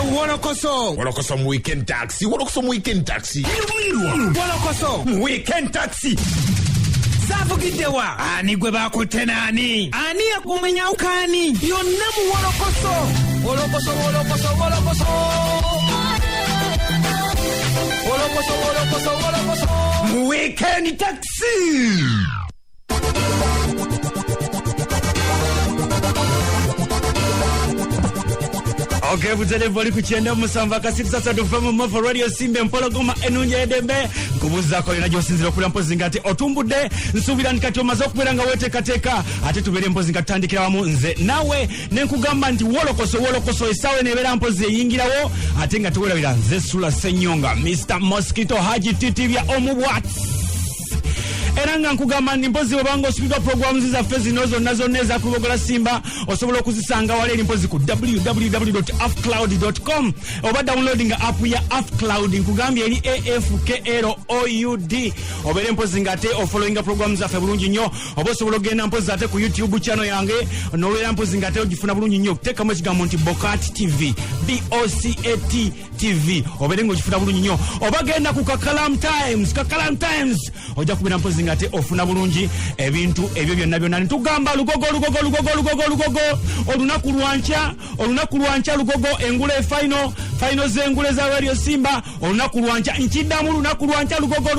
WOLOKOSO. WOLOKOSO mu weekend taxi. WOLOKOSO mu weekend taxi. WOLOKOSO mu weekend taxi. Zavugidewa. Ani gwe bakutte nani? Ani yakumenya ukani? Yonna mu WOLOKOSO. WOLOKOSO. Mu weekend taxi. Okay, buzele voli kuchenda musamba kasiti sasa tufamu mofo radio simbe mpologoma enunye edembe kubuza ko inajo sinzira kula mpozi ngati otumbude nsubira ndikati omazo kuberanga wete kateka ate tubere mpozi ngatandikira wamu nze nawe nenkugamba nti WOLOKOSO esawe nebera mpozi yingirawo ate nga tuwera nze sula senyonga Mr Mosquito HAJJI TITIIBYA omubwat Eranga nkugamba ndi mpozi wabango osubika programs za fezi nozo nazo neza kubogola simba osobola okuzisanga wale mpozi ku www.afcloud.com oba downloading app ya Afcloud nkugambye eri AFKLOUD obere mpozi ngate following programs za fe bulungi nnyo oba osobola ogenda mpozi ate ku YouTube channel yange nowera mpozi ngate ogifuna bulungi nnyo teka mu kigambo nti BOCAT TV BOCAT TV obere ngogifuna bulungi nnyo oba genda ku KAKALAMU Times oja kubira mpozi ngate ofuna bulungi ebintu ebyo byonna byonna ntugamba lugogo olunaku lwancha lugogo engule final zengule za radio simba olunaku lwancha nkiddamu lunaku lwancha lugogo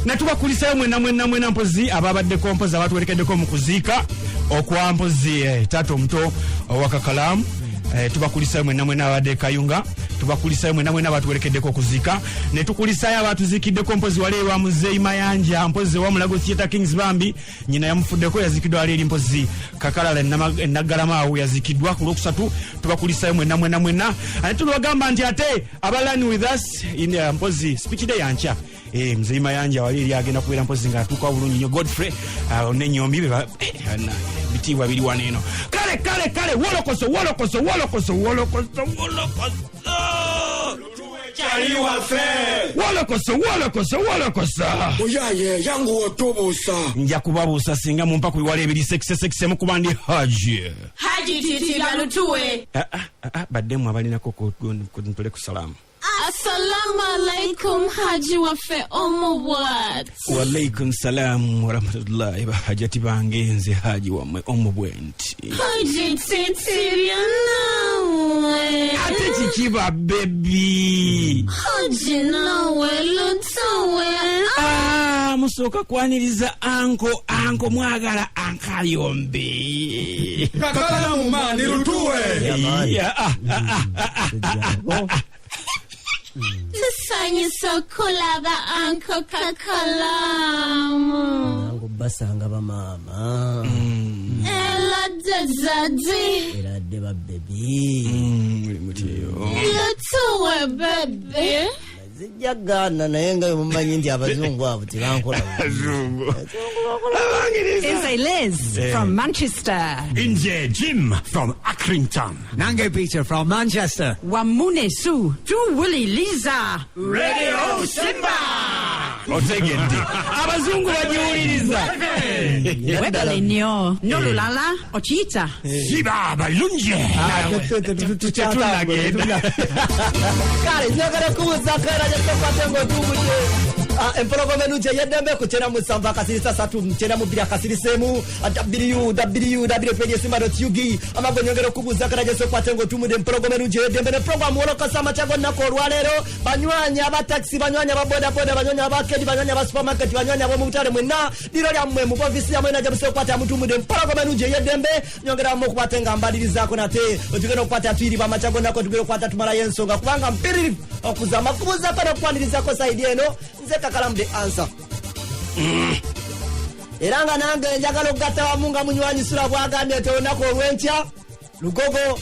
natubakulisayo mwena mpozi ababadde kompozi abatuwerekeddeko mu kuziika okwa mpozi tato omuto owa KAKALAMU tubakulisayo mwena abadde kayunga tubakulisayo mwena abatuwerekeddeko okuzika ne tukulisayo abatuzikiddeko mpozi walewa muzeyi mayanja mpozi wa mulago Theatre Kings Bambi nyina yamufuddeko yazikiddwa ali mpozi kakalala nagalamaawo yazikiddwa ku Lwokusatu tubakulisayo mwena ate tulwagamba nti ate abalani with us in mpozi speech day yancha mzeyi mayanja wali agenda kubeera mpozi nga atuuka bulungi nnyo Godfrey nenyombi bitibwa biri waneno kale WOLOKOSO Chali wafe. WOLOKOSO Oyaye yangu otobusa. Nja kubabuusa singa mumpa kubiwala ebiri sexe mukubandi HAJJI TITIIBYA lutuwe. Baddemu abalinako kuntule ku salamu. Assalamu alaikum HAJJI wafe omubwat. Wa alaikum salam wa rahmatullahi wa hajati bange nze HAJJI wamwe omubwenti. HAJJI TITIIBYA nawe. Ate chikiba baby. HAJJI nawe lutuwe. Musoka kwaniriza anko mwagala ankayombe. KAKALAMU mani lutuwe. Tusanyusa kulaba anko KAKALAMU. Anko basanga ba mama. Ela dezadi. Ela deba baby. Lutuwe baby. Zijagana nayenga mumanyi ndi abazungu abo tibankola. Is Liz from Manchester. Inje Jim from Accrington. Nange Peter from Manchester. Wamune Su. Tu Willy Liza. Radio Simba. Otegedde abazungu bajiwuliriza Webale nyo nolulala ochita Siba balunje tutunagenda kale njagala kubuza kale yasofatengo tubuje empologome nuje yedembe kuchena musamba kasiri sasa tumchena mubira kasiri semu www.simba.ug amagonyongero kubuza kale yasofatengo tumude empologome nuje yedembe ne program WOLOKOSO machago nako lwalero banywanya aba taxi banywanya aba boda banywanya aba kedi banywanya aba supermarket banywanya abo mutale mwena diro lya mmwe mu office ya mwena jabuso kwata mutumude empologome nuje yedembe nyongera mu kubatenga mbadiriza ko nate otugeno kwata twiri ba machago nako tugero kwata tumala yensonga kubanga mpiriri okuzama kubuza kana kwandiriza ko side eno nze KAKALAMU the answer. Eranga nange njagala okugatta wamu nga munywanyi sula bwagambye olunaku olw'enkya lugogo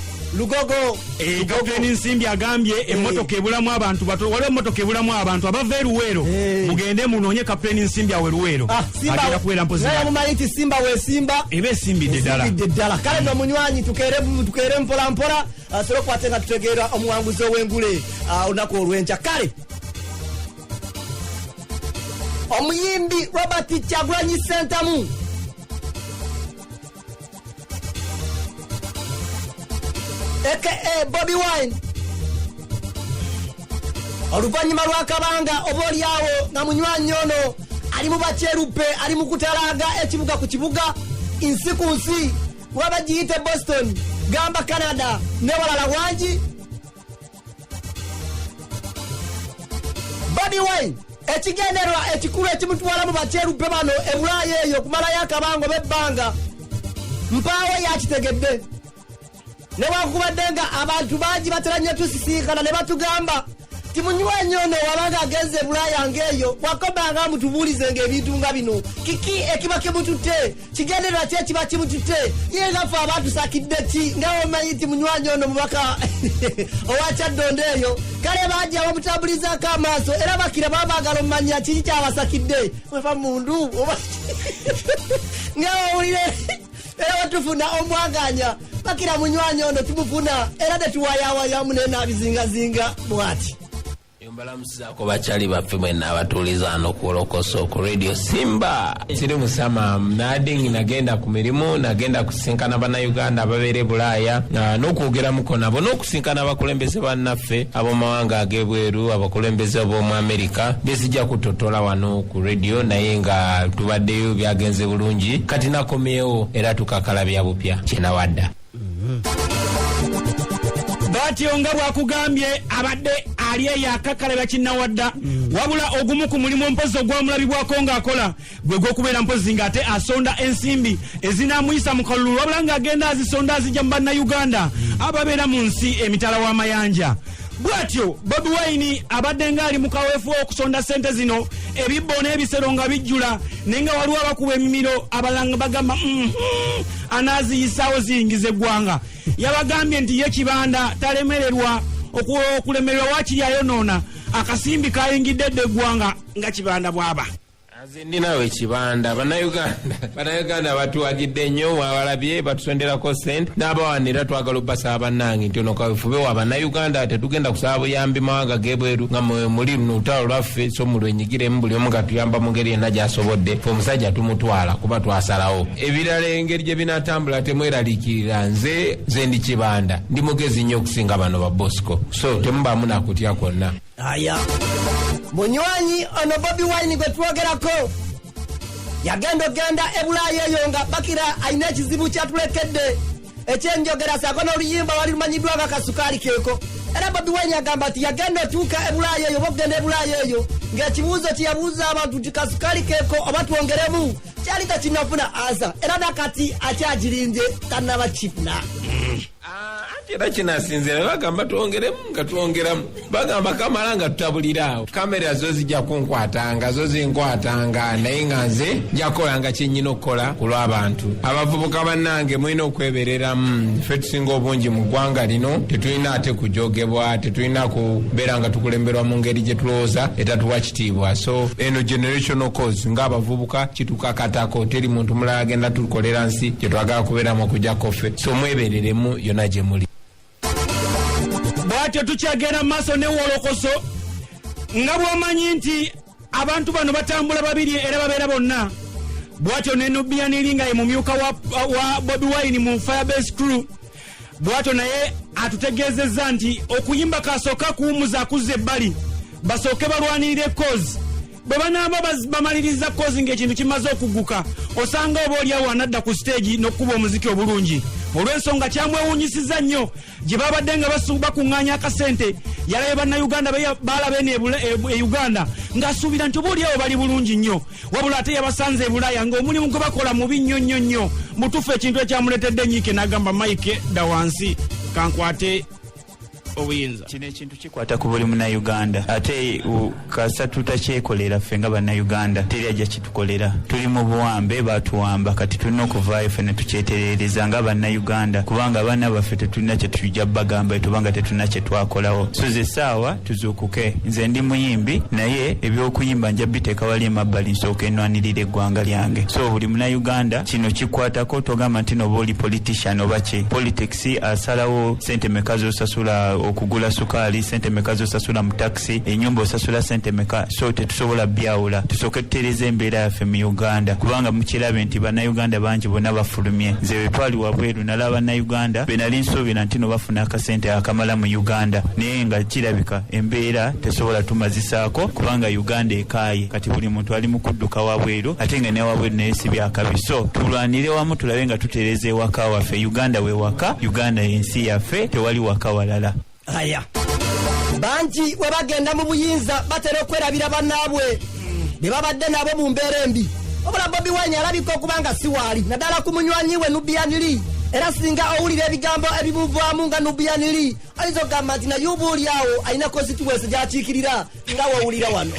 Kapteni Nsimbi agambye emmotoka ebulamu abantu waliwo emmotoka ebulamu abantu abava eruweero mugende munoonye Kapteni Nsimbi awe Luweero agenda kubeera mpozi naye mumanyi nti Simba we Simba eba esimbidde ddala kale no munywanyi tukeere mpola asobola okukwate nga tutegeera omuwanguzi ow'engule olunaku olw'enkya kale omuyimbi Robert Kyagulanyi Sentamu aka Bobi Wine oluvanyuma lw'akabanga oba oliawo nga munywanyi ono ali mu bakyerupe ali mu kutalaga ekibuga ku kibuga insi ku nsi waba giyite Boston gamba Canada ne walala wangi. Bobi Wine ekigenderwa ekikulu ekimutwala mu bakyerupe bano ebulaaya eyo kumalayo akabango b'ebbanga mpaawe yakitegedde newankubadde nga abantu bangi batera nnyo tusisinkana ne batugamba ti munywanyi ono wabanga agenze bulaaya ng'eyo bwakobanga mutubuulizenga ebintu nga bino kiki ekiba kimututte kigenderwa ki ekiba kimututte ye nga ffe abatusakidde ki nga omanyi ti munywanyi ono mubaka owakyaddondo eyo kale bangi abamutambulizaako amaaso era bakira baba baagala omumanya kiki kyabasakidde wefa mundu nga owulire era batufuna omwaganya bakira munywanyi ono tumufuna era netuwayawayamu nenaabizingazinga bwati. Mbalamusizaako bakyali baffe mwenna abatuuliza ano ku WOLOKOSO ku radio SIMBA. Siri musama nadingi nagenda ku mirimu nagenda kusinkana bannayuganda ababeera bulaaya n'okwogeramuko nabo n'okusinkana abakulembeze bannaffe ab'omawanga ag'ebweru abakulembeze ab'omu Amerika besijja kutotola wano ku radio naye nga tubaddeyo byagenze bulungi kati nakomyewo era tukakalabya bupya kyenawadda. Batyo nga bwakugambye abadde ali eyakakalabya kinnawadda wabula ogumu ku mulimu mpozi ogwamulabibwako ng'akola gwe gw'okubeera mpozi ng'ate asonda ensimbi ezinaamuyisa mu kalulu wabula ng'agenda azisonda azijja mu bannayuganda ababeera mu nsi emitala w'amayanja. Bwatyo Bobi Wine abadde ng'ali mu kaweefu okusonda sente zino ebibbo n'ebisero nga bijjula naye nga waliwo abakuba emimiro abalanga bagamba anaaziyisaawo ziyingiza eggwanga. Yabagambye nti ye kibanda talemererwa okulemererwa waakiri ayonoona akasimbi kayingidde edda eggwanga nga kibanda bwaba. Aze ndinawe ekibanda bannayuganda batuwagidde nnyo wabalabye batusonderako sente n'abawanira twagala obbasaba bannange nti ono kaweefube wa bannayuganda tetugenda kusaba buyambi mawanga g'ebweru nga muli luno olutalo lwaffe so mulwenyigiremu buli omu nga tuyamba mu ngeri yenna gy'asobodde fe omusajja tumutwala kuba twasalawo ebirala engeri gye binatambula temweraliikirira nze ndi kibanda ndi mugezi nnyo okusinga bano ba Bosco so temubaamu nakutya kwonna. Aya munywanyi ono Bobi Wine gwe twogerako yagenda ogenda ebulaaya eyo nga bakira alina ekizibu kyatulekedde ekyenjogera saako n'oluyimba wali lumanyiddwa nga kasukaali keeko era Bobi Wine yagamba nti yagenda otuuka ebulaaya eyo oba okugenda ebulaaya eyo ng'ekibuuzo kyeyabuuza abantu nti kasukaali keeko oba twongeremu kyali tekinnafuna ansa era nakati akyagirinze tannaba kifuna. Anti era kinasinzira bagamba twongeremu nga twongeramu bagamba kamala nga tutabuliraawo kamera zo zijja kunkwatanga zo zinkwatanga naye nga nze njakolanga kyennyina okukola ku lw'abantu abavubuka bannange mulina okwebereramu ffe tusinga obungi mu ggwanga lino tetulina ate kujogebwa tetulina kubeera nga tukulemberwa mu ngeri gye tulowooza etatuwa kitiibwa so eno generational cause ng'abavubuka kitukakatako teri muntu mulala agenda tukolera nsi gye twagala kubeeramu okujjako ffe so mwebereremu yonna gye muli. Bwatyo tukyagenda mu maaso ne WOLOKOSO nga bw'omanyi nti abantu bano batambula babiri era babeera bonna. Bwatyo ne Nubian nga ye mumyuka wa Bobi Wine mu Firebase Crew bwatyo naye atutegeezezza nti okuyimba kasooka kuwumuza akuzza ebbali basooke balwanirire cause bwe banaaba bamaliriza cause ng'ekintu kimaze okugguka osanga oba oliawo anadda ku stage n'okukuba omuziki obulungi olw'ensonga kyamwewuunyisiza nnyo gye babadde nga bakuŋŋaanya akasente yalabe bannayuganda balaba eno e Uganda ng'asuubira nti oba oliawo bali bulungi nnyo wabula ate yabasanze e Bulaaya ng'omulimu gwe bakola mubi nnyo nnyo nnyo mutuufu ekintu ekyamuleetedde nyiike n'agamba Mike dda wansi kankwate obuyinza. Kino ekintu kikwata ku buli munnayuganda ate kasa tutakyekolera ffe nga bannayuganda teri ajja kitukolera tuli mu buwambe batuwamba kati tulina okuvaayo ffe ne tukyetereereza nga bannayuganda kubanga abaana baffe tetulina kye tujja bagamba tubanga tetulina kye twakolawo so ze essaawa tuzuukuke nze ndi muyimbi naye ebyokuyimba nja biteeka wali emabbali nsooka ennwanirira eggwanga lyange so buli munnayuganda kino kikwatako togamba nti noba oli politician oba ki politics asalawo sente meka z'osasula okugula sukaali sente meka zosasula mu taxi ennyumba osasula sente meka so tetusobola byawula tusooke tutereeza embeera yaffe mu Uganda kubanga mukirabe nti bannayuganda bangi bonna bafulumye nze wetwali wabweru nalaba bannayuganda benali nsuubira nti no bafuna akasente akamala mu Uganda naye nga kirabika embeera tesobola tumazisaako kubanga Uganda ekaaye kati buli muntu ali mu kudduka wabweru ate nga ne wabweru naye si byakabi so tulwanire wamu tulabe nga tutereeza ewaka waffe Uganda we waka Uganda ensi yaffe tewali waka walala aya bangi we bagenda mu buyinza batera okwerabira bannaabwe be babadde nabo mu mbeera embi obula Bobi Wine alabika okubanga siwaali naddala ku munywanyi we Nubianili era singa owulira ebigambo ebimuvaamu nga Nubianili ayinza okugamba nti naye obuulyawo alina constituency gy'akiikirira nga wawulira wano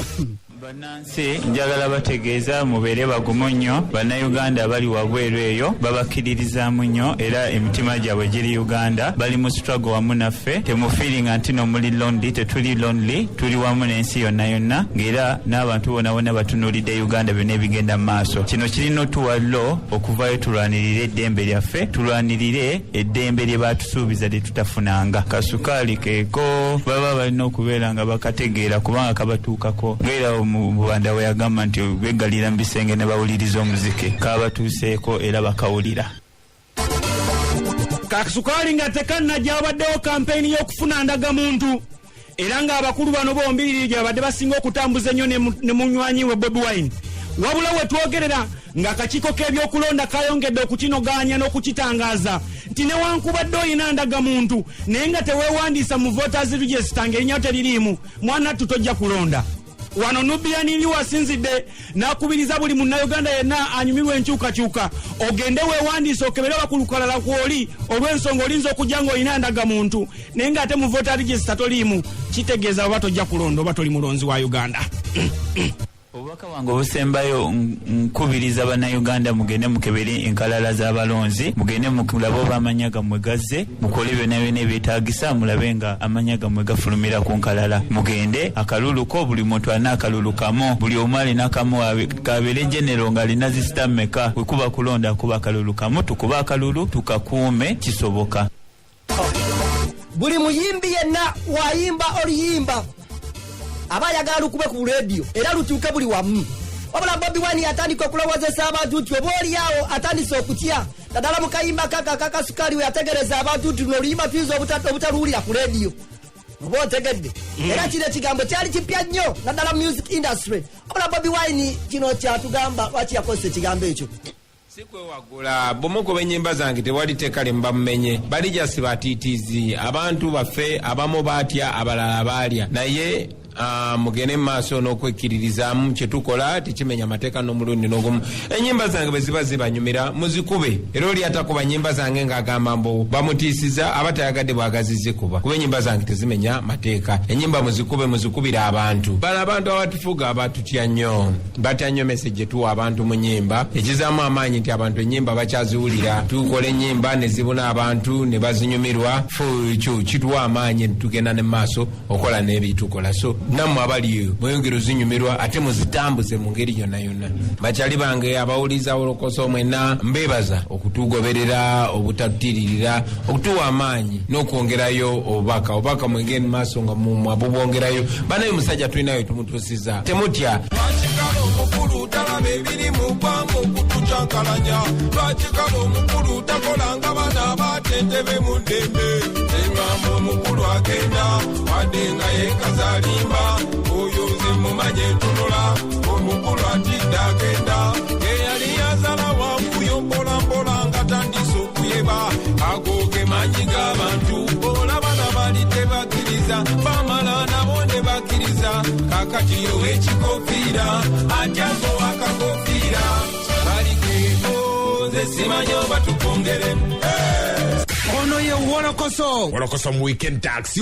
bannansi njagala bategeeza mubeere bagumu nnyo bannayuganda bali wabweru eyo babakkiririzaamu nnyo era emitima gyabwe giri Uganda bali mu struggle wamu naffe temufiiringa nti no muli lonely tetuli lonely tuli wamu n'ensi yonna yonna ng'era n'abantu bonna bonna batunuulidde Uganda byonna ebigenda mu maaso kino kirina otuwallo okuvayo tulwanirire eddembe lyaffe tulwanirire eddembe lye baatusuubiza lye tutafunanga kasukaali keeko baba balina okubeera nga bakategeera kubanga kabatuukako ng'era mubanda we yagamba nti beggalira mu bisenge ne bawuliriza omuzike kabatuuseeko era bakawulira kasukaali nga tekannajja wabaddewo kampeyini y'okufuna ndagamuntu era ng'abakulu bano bombiriri gye babadde basinga okutambuza ennyo ne munywanyi we Bobi Wine wabula we twogerera ng'akakiiko k'ebyokulonda kayongedde okukinogaanya n'okukitangaaza nti newankubadde oyina ndagamuntu naye nga teweewandiisa mu voters register ng'erinnya teririimu mwana tutojja kulonda wano Nubianili wasinzidde n'akubiriza buli munnayuganda yenna anyumirwa enkyukakyuka ogende weewandiisa okebere bakulukalala kwoli olw'ensonga olinza okujja ng'olina ndagamuntu naye ng'ate mu voter register toliimu kitegeeza oba tojja kulonda oba toli mulonzi wa Uganda obubaka wange obusembayo nkubiriza bannayuganda mugende mukebere enkalala z'abalonzi mugende mulabe oba amanya gammwe gazze mukole byonna byonna ebyetaagisa mulabe nga amanya gammwe gafulumira ku nkalala mugende akaluluko buli muntu alina akalulu kamu buli omu alina kamu kabeere genero ng'alina zisita mmeka bwe kuba kulonda kuba akalulu kamu tukuba akalulu tukakuume kisoboka buli muyimbi yenna wayimba oluyimba aba yagala lukube ku radio era lutuuke buli wamu wabula Bobi Wine atandika okulowozesa abantu nti oba oliawo atandise okutya naddala mu kayimba kakasukaali we yategereza abantu nti luno oluyimba tuyinza obutaluwulira ku radio oba otegedde era kino ekigambo kyali kipya nnyo naddala music industry wabula Bobi Wine kino kyatugamba lwaki yakozesa ekigambo ekyo si kwewagula bw'omukuba ennyimba zange tewali teekale mubamumenye bali jasi batiitiizi abantu baffe abamu baatya abalala baalya naye mugende mu maaso n'okwekkiririzaamu kye tukola tekimenya amateeka n'omulundi n'ogumu ennyimba zange bwe ziba zibanyumira muzikube era oli atakuba nnyimba zange ng'agamba mbu bamutiisiza aba tayagadde bwagazizikuba kuba ennyimba zange tezimenya mateeka ennyimba muzikubire abantu bala abantu abatufuga abatutya nnyo batya nnyo message gye tuwa abantu mu nnyimba ekizaamu amaanyi nti abantu ennyimba bakyaziwulira tukola ennyimba ne zibuna abantu ne bazinyumirwa ekyo kituwa amaanyi tugenda ne mu maaso okola n'ebitukola so nammwe abaliyo mweyongera ozinyumirwa ate muzitambuze mu ngeri yonna yonna bakyali bange abawuliza WOLOKOSO mwenna mbeebaza okutugoberera obutatutiririra okutuwa amaanyi n'okwongerayo obubaka mwengeri mu maaso nga mwabubwongerayo banayo musajja tulinayo tumutuusiza temutya lwakikala omukulu talaba ebiri mu ggwanga okutucankalanya lwakikala omukulu takolanga bana batentebe mu ddembe engamba omukulu agenda wadde nga yekazalimba oyo nze mumanye ntunula omukulu atidde agenda eyali yazala wanguyo mpolampola nga tandise okuyeba agoge manyi g'abantu olabana bali tebakkiriza bamala nabo ne bakkiriza kakati yo ekikofiira atyago akakofiira balikeeko nze simanyi oba tukongere ono ye WOLOKOSO WOLOKOSO mu weekend taxi